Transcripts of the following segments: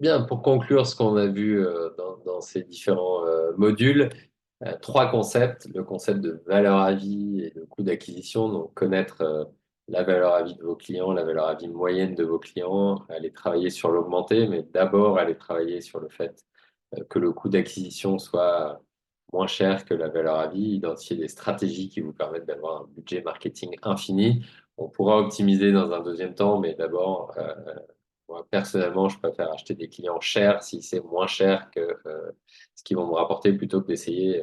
Bien, pour conclure ce qu'on a vu dans ces différents modules, trois concepts. Le concept de valeur à vie et de coût d'acquisition, donc connaître la valeur à vie de vos clients, la valeur à vie moyenne de vos clients, aller travailler sur l'augmenter, mais d'abord aller travailler sur le fait que le coût d'acquisition soit moins cher que la valeur à vie, identifier des stratégies qui vous permettent d'avoir un budget marketing infini. On pourra optimiser dans un deuxième temps, mais d'abord, moi, personnellement, je préfère acheter des clients chers si c'est moins cher que ce qu'ils vont me rapporter plutôt que d'essayer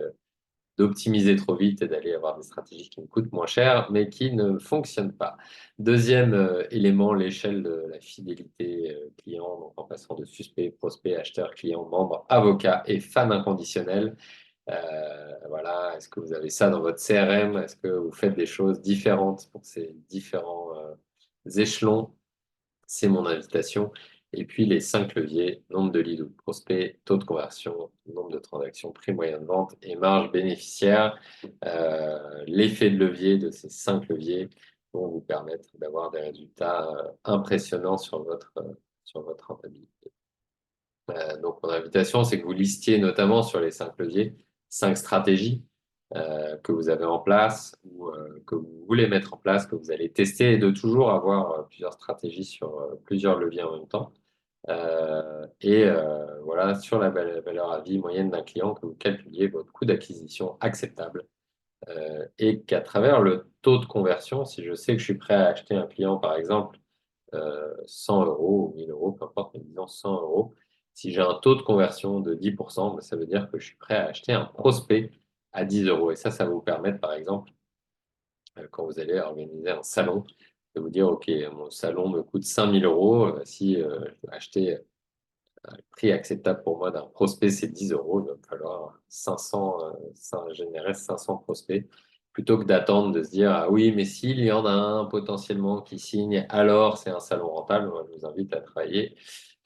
d'optimiser trop vite et d'aller avoir des stratégies qui me coûtent moins cher, mais qui ne fonctionnent pas. Deuxième élément, l'échelle de la fidélité client, donc en passant de suspect, prospect, acheteur, client, membre, avocat et fan inconditionnel. Voilà, est-ce que vous avez ça dans votre CRM? Est-ce que vous faites des choses différentes pour ces différents échelons? C'est mon invitation. Et puis les cinq leviers, nombre de leads ou de prospects, taux de conversion, nombre de transactions, prix moyen de vente et marge bénéficiaire. L'effet de levier de ces cinq leviers vont vous permettre d'avoir des résultats impressionnants sur votre rentabilité. Donc mon invitation, c'est que vous listiez notamment sur les cinq leviers, cinq stratégies que vous avez en place ou que vous voulez mettre en place, que vous allez tester et de toujours avoir plusieurs stratégies sur plusieurs leviers en même temps. Voilà, sur la valeur à vie moyenne d'un client, que vous calculiez votre coût d'acquisition acceptable et qu'à travers le taux de conversion, si je sais que je suis prêt à acheter un client, par exemple, 100 euros ou 1000 euros, peu importe, mais disons 100 euros, si j'ai un taux de conversion de 10%, ben, ça veut dire que je suis prêt à acheter un prospect à 10 euros. Et ça va vous permettre, par exemple, quand vous allez organiser un salon, de vous dire, OK, mon salon me coûte 5000 euros. Si je dois acheter un prix acceptable pour moi d'un prospect, c'est 10 euros. Il va me falloir 500, générer 500 prospects. Plutôt que d'attendre de se dire, ah oui, mais s'il y en a un potentiellement qui signe, alors c'est un salon rentable. Moi, je vous invite à travailler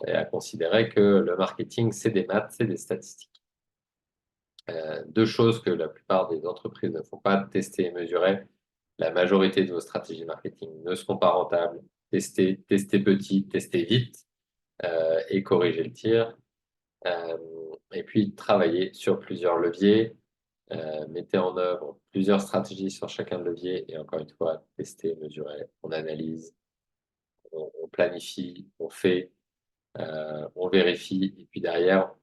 et à considérer que le marketing, c'est des maths, c'est des statistiques. Deux choses que la plupart des entreprises ne font pas, tester et mesurer. La majorité de vos stratégies marketing ne seront pas rentables. Testez, testez petit, testez vite et corrigez le tir. Euh, et puis, travaillez sur plusieurs leviers. Mettez en œuvre plusieurs stratégies sur chacun de leviers. Et encore une fois, testez, mesurez, on analyse, on planifie, on fait, on vérifie. Et puis derrière,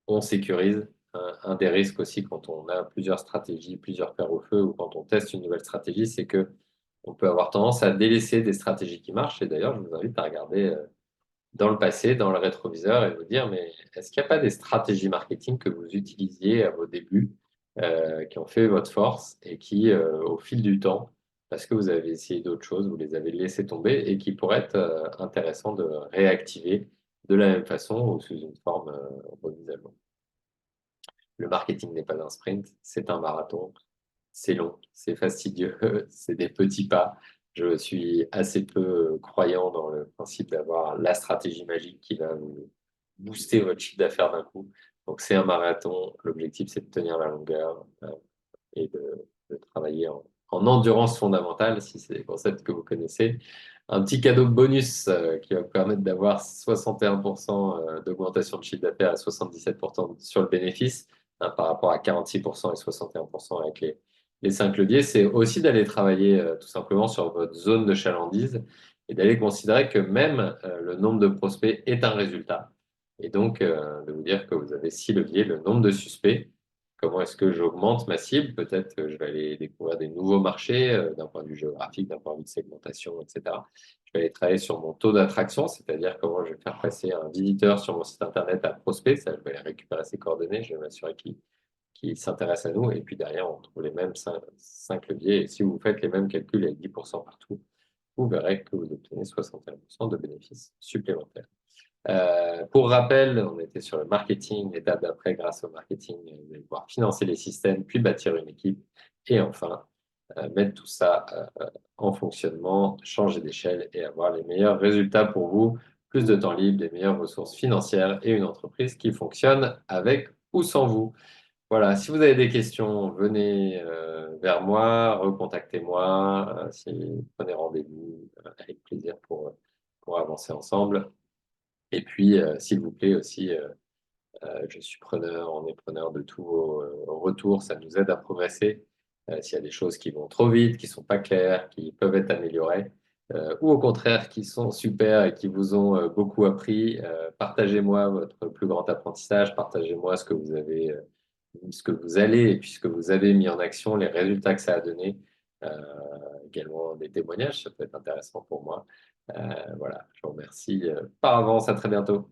on sécurise. Un des risques aussi quand on a plusieurs stratégies, plusieurs fers au feu ou quand on teste une nouvelle stratégie, c'est que on peut avoir tendance à délaisser des stratégies qui marchent. Et d'ailleurs, je vous invite à regarder dans le passé, dans le rétroviseur et vous dire, mais est-ce qu'il n'y a pas des stratégies marketing que vous utilisiez à vos débuts qui ont fait votre force et qui, au fil du temps, parce que vous avez essayé d'autres choses, vous les avez laissées tomber et qui pourraient être intéressants de réactiver de la même façon ou sous une forme renouvellement. Le marketing n'est pas un sprint, c'est un marathon. C'est long, c'est fastidieux, c'est des petits pas. Je suis assez peu croyant dans le principe d'avoir la stratégie magique qui va vous booster votre chiffre d'affaires d'un coup. Donc c'est un marathon. L'objectif, c'est de tenir la longueur et de travailler en endurance fondamentale, si c'est des concepts que vous connaissez. Un petit cadeau bonus qui va vous permettre d'avoir 61% d'augmentation de chiffre d'affaires et 77% sur le bénéfice par rapport à 46% et 61% avec les cinq leviers, c'est aussi d'aller travailler tout simplement sur votre zone de chalandise et d'aller considérer que même le nombre de prospects est un résultat. Et donc, de vous dire que vous avez six leviers, le nombre de suspects, comment est-ce que j'augmente ma cible? Peut-être que je vais aller découvrir des nouveaux marchés d'un point de vue géographique, d'un point de vue de segmentation, etc. Je vais aller travailler sur mon taux d'attraction, c'est-à-dire comment je vais faire passer un visiteur sur mon site internet à prospect. Ça, je vais aller récupérer ses coordonnées, je vais m'assurer qu'il s'intéresse à nous. Et puis derrière, on trouve les mêmes cinq leviers. Et si vous faites les mêmes calculs avec 10% partout, vous verrez que vous obtenez 61% de bénéfices supplémentaires. Pour rappel, on était sur le marketing, l'étape d'après, grâce au marketing, vous allez pouvoir financer les systèmes, puis bâtir une équipe, et enfin, mettre tout ça en fonctionnement, changer d'échelle et avoir les meilleurs résultats pour vous, plus de temps libre, des meilleures ressources financières et une entreprise qui fonctionne avec ou sans vous. Voilà, si vous avez des questions, venez vers moi, recontactez-moi, prenez rendez-vous avec plaisir pour avancer ensemble. Et puis, s'il vous plaît aussi, je suis preneur, on est preneur de tous vos retours, ça nous aide à progresser. S'il y a des choses qui vont trop vite, qui sont pas claires, qui peuvent être améliorées, ou au contraire qui sont super et qui vous ont beaucoup appris, partagez-moi votre plus grand apprentissage, partagez-moi ce que vous avez, ce que vous allez et puis ce que vous avez mis en action, les résultats que ça a donné. Euh, Également des témoignages, ça peut être intéressant pour moi. Voilà, je vous remercie par avance, à très bientôt.